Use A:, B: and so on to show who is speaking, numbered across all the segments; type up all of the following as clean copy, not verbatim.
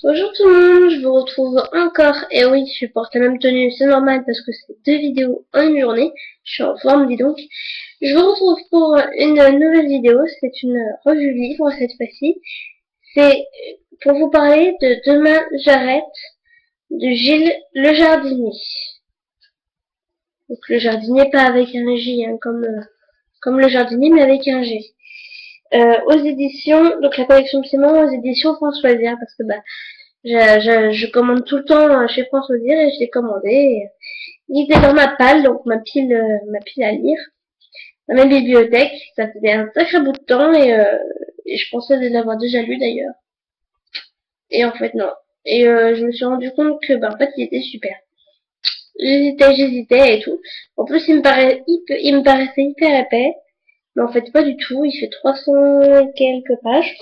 A: Bonjour tout le monde, je vous retrouve encore, et oui, je porte la même tenue, c'est normal parce que c'est 2 vidéos en une journée, je suis en forme dis donc. Je vous retrouve pour une nouvelle vidéo, c'est une revue livre cette fois-ci, c'est pour vous parler de Demain j'arrête de Gilles Le Jardinier. Donc le jardinier pas avec un J, hein, comme le jardinier mais avec un G. Aux éditions, donc la collection de Simon aux éditions Françoisière, parce que je commande tout le temps chez Françoisière et je l'ai commandé. Il était dans ma palle, donc ma pile à lire, dans ma bibliothèque. Ça faisait un sacré bout de temps et je pensais l'avoir déjà lu d'ailleurs. Et en fait non. Et je me suis rendu compte que en fait il était super. J'hésitais et tout. En plus il me paraissait hyper épais, mais en fait pas du tout. Il fait 300 et quelques pages.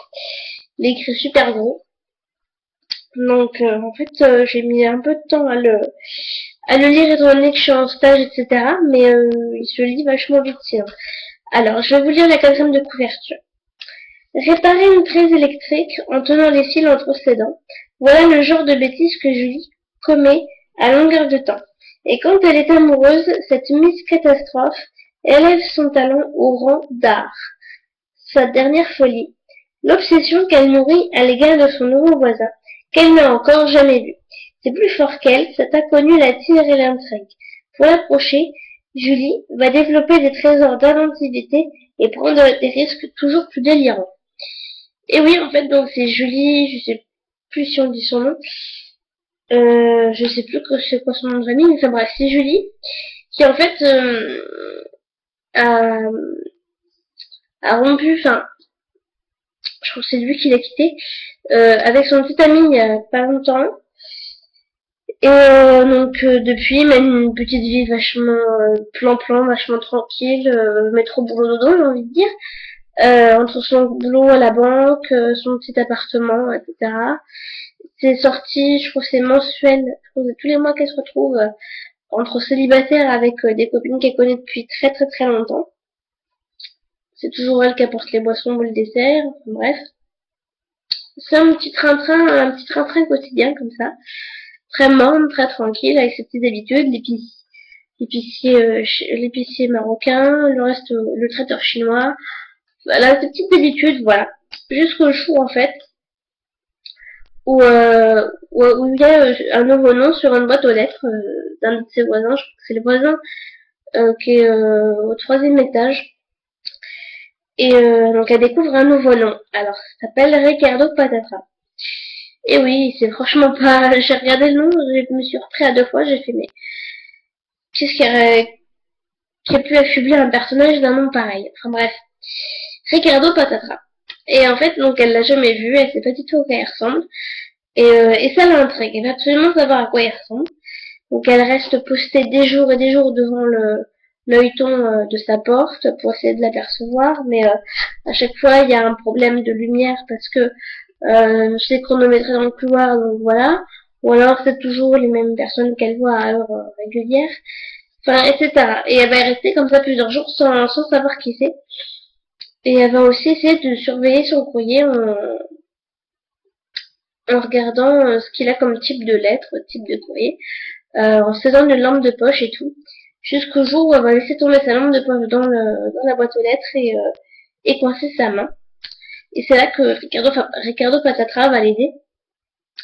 A: Il est écrit super gros. Donc en fait j'ai mis un peu de temps à le lire étant donné que je suis en stage, etc. Mais il se lit vachement vite, tiens. Alors, je vais vous lire la quatrième de couverture. Réparer une prise électrique en tenant les fils entre ses dents. Voilà le genre de bêtises que Julie commet à longueur de temps. Et quand elle est amoureuse, cette Miss Catastrophe élève son talent au rang d'art. Sa dernière folie. L'obsession qu'elle nourrit à l'égard de son nouveau voisin, qu'elle n'a encore jamais vu. C'est plus fort qu'elle, cet inconnu l'attire et l'intrigue. Pour l'approcher, Julie va développer des trésors d'inventivité et prendre des risques toujours plus délirants. Et oui, en fait, donc c'est Julie, je sais plus si on dit son nom, je sais plus c'est quoi son nom de famille, mais enfin bref, c'est Julie, qui en fait a, a rompu, enfin, je crois que c'est lui qui l'a quitté, avec son petit ami il y a pas longtemps. Et depuis, il mène une petite vie vachement plan-plan, vachement tranquille, métro boulot dodo, j'ai envie de dire. Entre son boulot à la banque, son petit appartement, etc. C'est sorti, je trouve que c'est mensuel, je trouve que tous les mois qu'elle se retrouve entre célibataire avec des copines qu'elle connaît depuis très très très longtemps. C'est toujours elle qui apporte les boissons ou le dessert, enfin, bref. C'est un petit train-train quotidien comme ça. Très morne, très tranquille, avec ses petites habitudes, l'épicier marocain, le reste, le traiteur chinois. Voilà, ses petites habitudes, voilà. Jusqu'au jour, en fait, où il y a un nouveau nom sur une boîte aux lettres d'un de ses voisins. Je crois que c'est le voisin qui est au 3e étage. Et donc elle découvre un nouveau nom. Alors, ça s'appelle Ricardo Patatra. Et oui, c'est franchement pas... J'ai regardé le nom, je me suis repris à 2 fois, j'ai fait mais... Qu'est-ce qui a pu affubler un personnage d'un nom pareil? Enfin bref. Ricardo Patatra. Et en fait, donc elle l'a jamais vu, elle sait pas du tout à quoi il ressemble. Et ça l'intrigue, elle veut absolument savoir à quoi il ressemble. Donc elle reste postée des jours et des jours devant l'œilleton de sa porte pour essayer de l'apercevoir, mais à chaque fois il y a un problème de lumière parce que c'est chronométré dans le couloir, donc voilà. Ou alors c'est toujours les mêmes personnes qu'elle voit à heure régulière, enfin etc. Et elle va rester comme ça plusieurs jours sans savoir qui c'est. Et elle va aussi essayer de surveiller son courrier en regardant ce qu'il a comme type de lettre, type de courrier, en se faisant une lampe de poche et tout, jusqu'au jour où elle va laisser tomber sa lampe de poche dans la boîte aux lettres et coincer sa main. Et c'est là que Ricardo Patatra va l'aider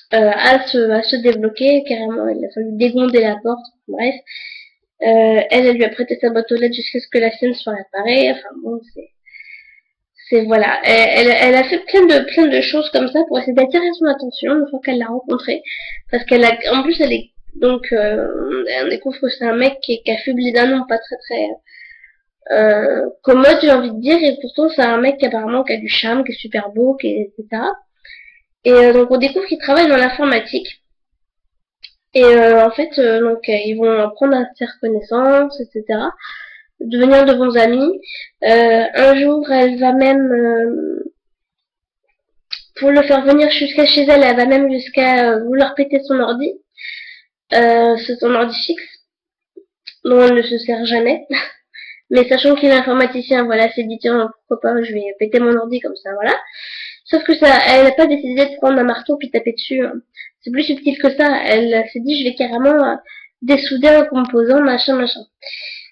A: à se débloquer carrément. Il a fallu dégonder la porte, bref. Elle lui a prêté sa boîte aux lettres jusqu'à ce que la scène soit réparée. Enfin bon, c'est voilà. Elle a fait plein de choses comme ça pour essayer d'attirer son attention une fois qu'elle l'a rencontré. Parce en plus elle est, donc, on découvre que c'est un mec qui est affublé d'un nom pas très très commode, j'ai envie de dire, et pourtant c'est un mec qui apparemment qui a du charme, qui est super beau, etc. Et donc on découvre qu'il travaille dans l'informatique. Et en fait, ils vont apprendre à se faire connaissance, etc. Devenir de bons amis. Un jour, elle va même, pour le faire venir jusqu'à chez elle, elle va même jusqu'à vouloir péter son ordi. C'est son ordi fixe, dont elle ne se sert jamais. Mais sachant qu'il est informaticien, voilà, c'est dit tiens, pourquoi pas, je vais péter mon ordi comme ça, voilà. Sauf que ça, elle n'a pas décidé de prendre un marteau puis taper dessus, hein. C'est plus subtil que ça. Elle s'est dit, je vais carrément dessouder un composant, machin, machin.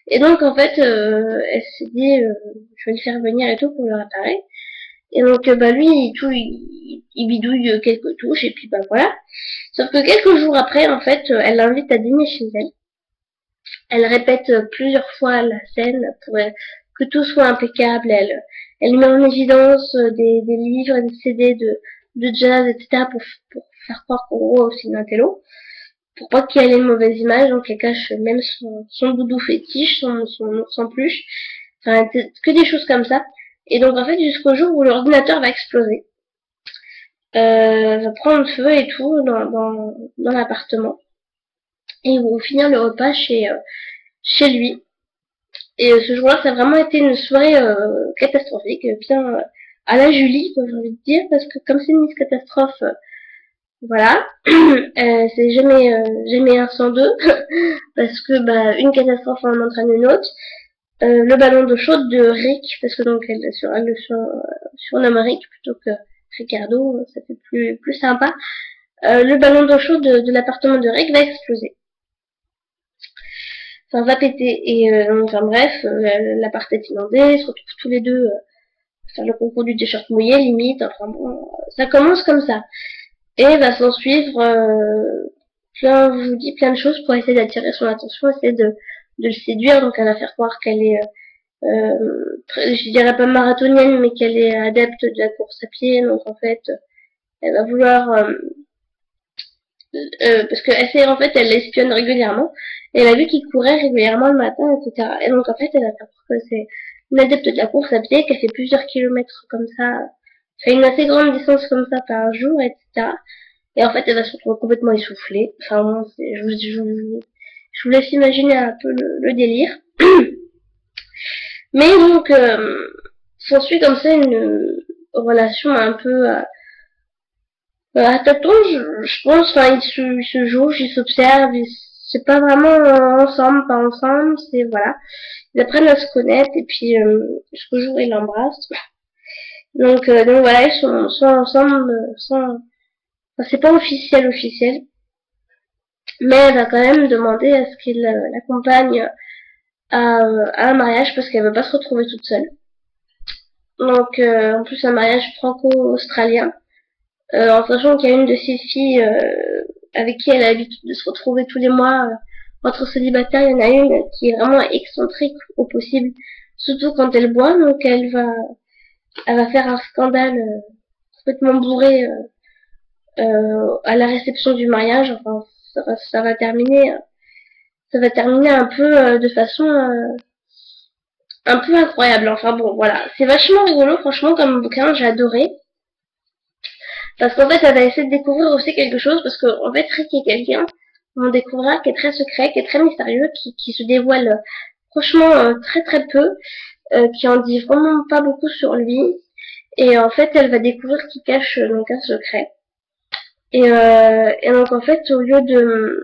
A: Et donc, en fait, elle s'est dit, je vais le faire venir et tout pour le réparer. Et donc, bah, lui, il bidouille quelques touches, et puis, bah, voilà. Sauf que quelques jours après, en fait, elle l'invite à dîner chez elle. Elle répète plusieurs fois la scène pour que tout soit impeccable. Elle met en évidence des livres, des CD de jazz, etc. pour faire croire qu'en gros, c'est une intello. Pour pas qu'elle ait une mauvaise image, donc elle cache même son doudou fétiche, son ours en peluche. Enfin, que des choses comme ça. Et donc, en fait, jusqu'au jour où l'ordinateur va exploser. Va prendre feu et tout dans l'appartement. Et ils vont finir le repas chez lui. Et ce jour-là, ça a vraiment été une soirée catastrophique, bien à la Julie, quoi, j'ai envie de dire, parce que comme c'est une Miss Catastrophe, voilà, c'est jamais un sans deux, parce que bah une catastrophe en entraîne une autre. Le ballon d'eau chaude de Rick, parce que donc elle le surnomme Rick plutôt que Ricardo, ça fait plus sympa. Le ballon d'eau chaude de l'appartement de Rick va exploser. Enfin, va péter. Et enfin bref, l'appart est inondé, ils se retrouvent tous les deux faire le concours du t-shirt mouillé, limite. Enfin bon, ça commence comme ça. Et va s'en suivre je vous dis, plein de choses pour essayer d'attirer son attention, essayer de le séduire. Donc elle va faire croire qu'elle est, je dirais pas marathonienne, mais qu'elle est adepte de la course à pied. Donc en fait, elle va vouloir parce qu'elle en fait, elle l'espionne régulièrement. Et elle a vu qu'il courait régulièrement le matin, etc. Et donc, en fait, elle a peur que c'est une adepte de la course à pied, qu'elle fait plusieurs kilomètres comme ça, fait une assez grande distance comme ça par jour, etc. Et en fait, elle va se retrouver complètement essoufflée. Enfin, bon, je vous laisse imaginer un peu le délire. Mais donc, s'ensuit comme ça une relation un peu à tâtons, je pense. Enfin, ils se jaugent, ils s'observent, c'est pas vraiment ensemble, pas ensemble, c'est voilà. Ils apprennent à se connaître et puis jusqu'au jour où ils l'embrassent. Donc voilà, ils sont ensemble sans. Enfin, c'est pas officiel, mais elle va quand même demander à ce qu'il l'accompagne à un mariage parce qu'elle veut pas se retrouver toute seule. Donc en plus un mariage franco-australien, en sachant qu'il y a une de ses filles avec qui elle a l'habitude de se retrouver tous les mois entre célibataires, il y en a une qui est vraiment excentrique au possible, surtout quand elle boit, donc elle va faire un scandale complètement bourré à la réception du mariage. Enfin, ça va terminer un peu de façon un peu incroyable. Enfin bon, voilà, c'est vachement rigolo, franchement, comme bouquin, j'ai adoré. Parce qu'en fait, elle va essayer de découvrir aussi quelque chose, parce qu'en fait, Rick est quelqu'un, on découvrira, qui est très secret, qui est très mystérieux, qui se dévoile franchement très très peu, qui en dit vraiment pas beaucoup sur lui. Et en fait, elle va découvrir qu'il cache donc un secret. Et donc en fait, au lieu de...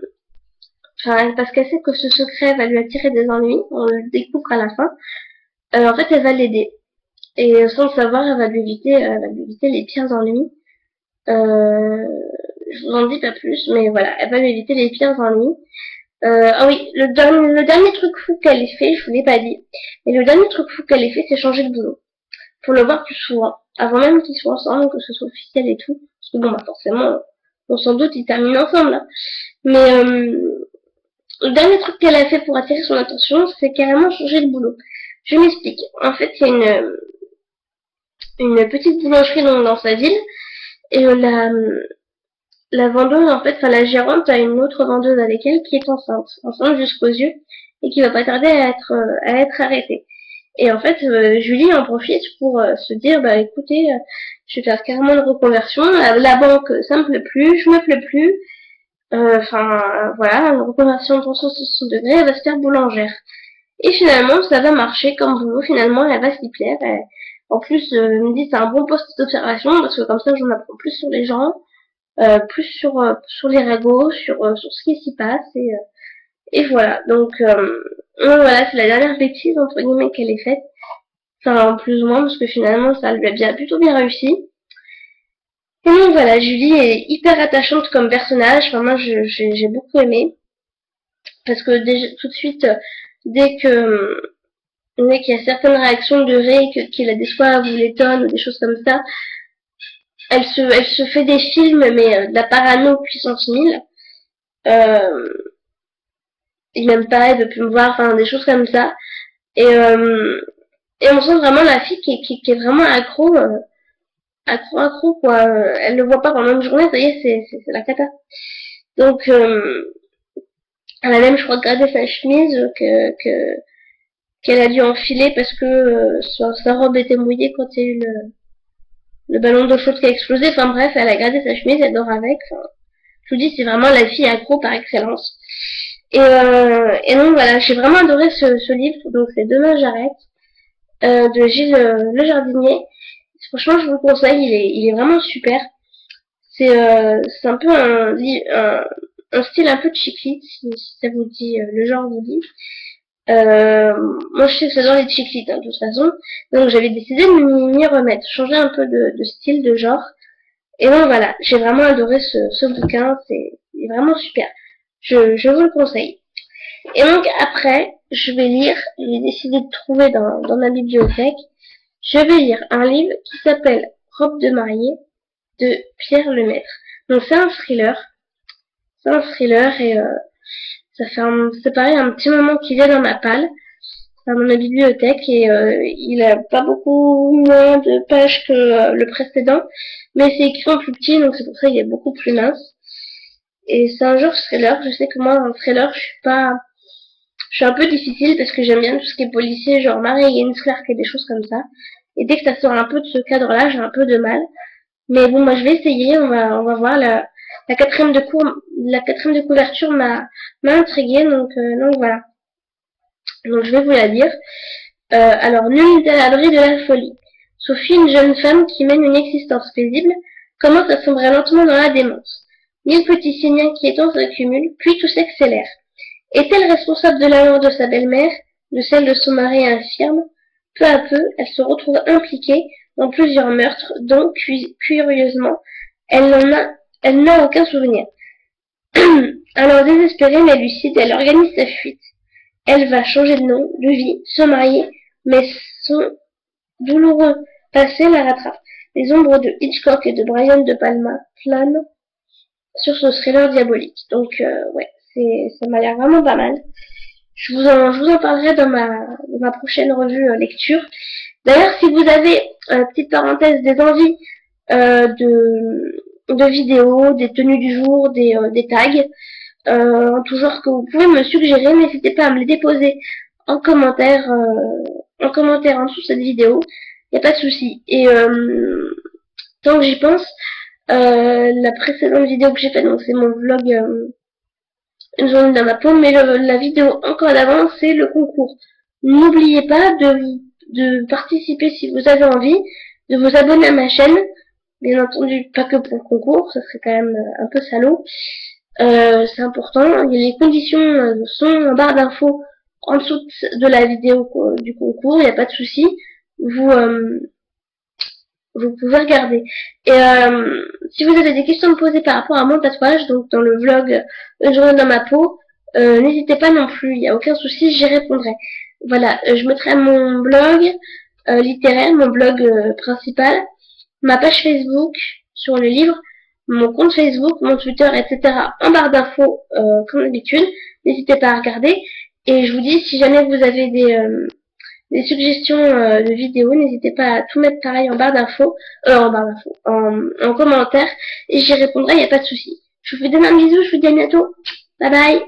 A: Enfin, parce qu'elle sait que ce secret va lui attirer des ennuis, on le découvre à la fin, en fait, elle va l'aider. Et sans le savoir, elle va lui éviter les pires ennuis. Je vous en dis pas plus, mais voilà, elle va lui éviter les pires ennuis. Ah oui, le dernier truc fou qu'elle ait fait, je vous l'ai pas dit, mais le dernier truc fou qu'elle ait fait, c'est changer de boulot. Pour le voir plus souvent. Avant même qu'ils soient ensemble, que ce soit officiel et tout. Parce que bon, bah forcément, on s'en doute, ils terminent ensemble, là. Mais le dernier truc qu'elle a fait pour attirer son attention, c'est carrément changer de boulot. Je m'explique. En fait, il y a une petite boulangerie dans sa ville, et la vendeuse, en fait, enfin la gérante a une autre vendeuse avec elle qui est enceinte jusqu'aux yeux, et qui va pas tarder à être arrêtée. Et en fait, Julie en profite pour se dire, bah écoutez, je vais faire carrément une reconversion. La banque, ça me plaît plus, je me plais plus. Enfin, voilà, une reconversion de 360 degrés, elle va se faire boulangère. Et finalement, ça va marcher comme boulot. Finalement, elle va s'y plaire. En plus, elle me dit c'est un bon poste d'observation parce que comme ça, j'en apprends plus sur les gens, plus sur les ragots, sur ce qui s'y passe et voilà. Donc voilà, c'est la dernière bêtise entre guillemets qu'elle ait faite. Enfin, plus ou moins parce que finalement, ça lui a plutôt bien réussi. Et donc voilà, Julie est hyper attachante comme personnage. Enfin, moi, j'ai beaucoup aimé. Parce que déjà, tout de suite, dès que dès qu'il y a certaines réactions de Ray, qu'il a des fois vous l'étonne ou des choses comme ça, elle se fait des films, mais de la parano puissance 1000. Euh, il m'aime pas, elle veut plus me voir, enfin des choses comme ça. Et, et on sent vraiment la fille qui est vraiment accro, accro quoi. Elle ne voit pas pendant une journée, ça y est, c'est la cata. Donc elle a même, je crois, gardé sa chemise qu'elle a dû enfiler parce que sa robe était mouillée quand il y a eu le ballon d'eau chaude qui a explosé. Enfin bref, elle a gardé sa chemise, elle dort avec. Enfin, je vous dis, c'est vraiment la fille accro par excellence. Et donc voilà, j'ai vraiment adoré ce livre. Donc c'est Demain j'arrête de Gilles Le Jardinier. Franchement, je vous le conseille, il est vraiment super. C'est un peu un style un peu de chick-lit, si ça vous dit, le genre vous dit. Moi je sais que j'adore les chick-lit, hein, de toute façon. Donc j'avais décidé de m'y remettre, changer un peu de style, de genre. Et donc voilà, j'ai vraiment adoré ce bouquin, c'est vraiment super. Je vous le conseille. Et donc après, j'ai décidé de trouver dans ma bibliothèque, je vais lire un livre qui s'appelle Robe de mariée de Pierre Lemaitre. Donc c'est un thriller. C'est un thriller et c'est pareil un petit moment qu'il est dans ma palle, dans ma bibliothèque et il a pas beaucoup moins de pages que le précédent, mais c'est écrit en plus petit donc c'est pour ça qu'il est beaucoup plus mince. Et c'est un genre thriller. Je sais que moi en thriller je suis un peu difficile parce que j'aime bien tout ce qui est policier, genre Marie Higgins Clark et des choses comme ça. Et dès que ça sort un peu de ce cadre-là, j'ai un peu de mal. Mais bon, moi je vais essayer, on va voir. La quatrième de couverture m'a intriguée, donc voilà. Donc je vais vous la lire. Alors, Nul n'est à l'abri de la folie. Sophie, une jeune femme qui mène une existence paisible, commence à sombrer lentement dans la démence. 1000 petits signes inquiétants s'accumulent, puis tout s'accélère. Est-elle responsable de la mort de sa belle-mère, de celle de son mari infirme? Peu à peu, elle se retrouve impliquée dans plusieurs meurtres dont, curieusement, elle n'a aucun souvenir. Alors désespérée mais lucide, elle organise sa fuite. Elle va changer de nom, de vie, se marier, mais son douloureux passé la rattrape. Les ombres de Hitchcock et de Brian De Palma planent sur ce thriller diabolique. Donc ouais, ça m'a l'air vraiment pas mal. Je vous en parlerai dans ma prochaine revue lecture. D'ailleurs, si vous avez, petite parenthèse, des envies de vidéos, des tenues du jour, des tags, en tout genre que vous pouvez me suggérer, n'hésitez pas à me les déposer en commentaire en dessous de cette vidéo. Il n'y a pas de souci. Et tant que j'y pense, la précédente vidéo que j'ai faite, donc c'est mon vlog une journée dans ma peau, mais la vidéo encore d'avant, c'est le concours. N'oubliez pas de participer si vous avez envie, de vous abonner à ma chaîne. Bien entendu, pas que pour le concours, ça serait quand même un peu salaud. C'est important. Les conditions sont en barre d'infos en dessous de la vidéo du concours, il n'y a pas de souci. Vous pouvez regarder. Et si vous avez des questions à me poser par rapport à mon tatouage, donc dans le vlog Une journée dans ma peau, n'hésitez pas non plus, il n'y a aucun souci, j'y répondrai. Voilà, je mettrai mon blog littéraire, mon blog principal, ma page Facebook sur le livre, mon compte Facebook, mon Twitter, etc. en barre d'infos comme d'habitude. N'hésitez pas à regarder. Et je vous dis, si jamais vous avez des suggestions de vidéos, n'hésitez pas à tout mettre pareil en barre d'infos, en commentaire, et j'y répondrai, il n'y a pas de souci. Je vous fais des bisous, je vous dis à bientôt. Bye bye.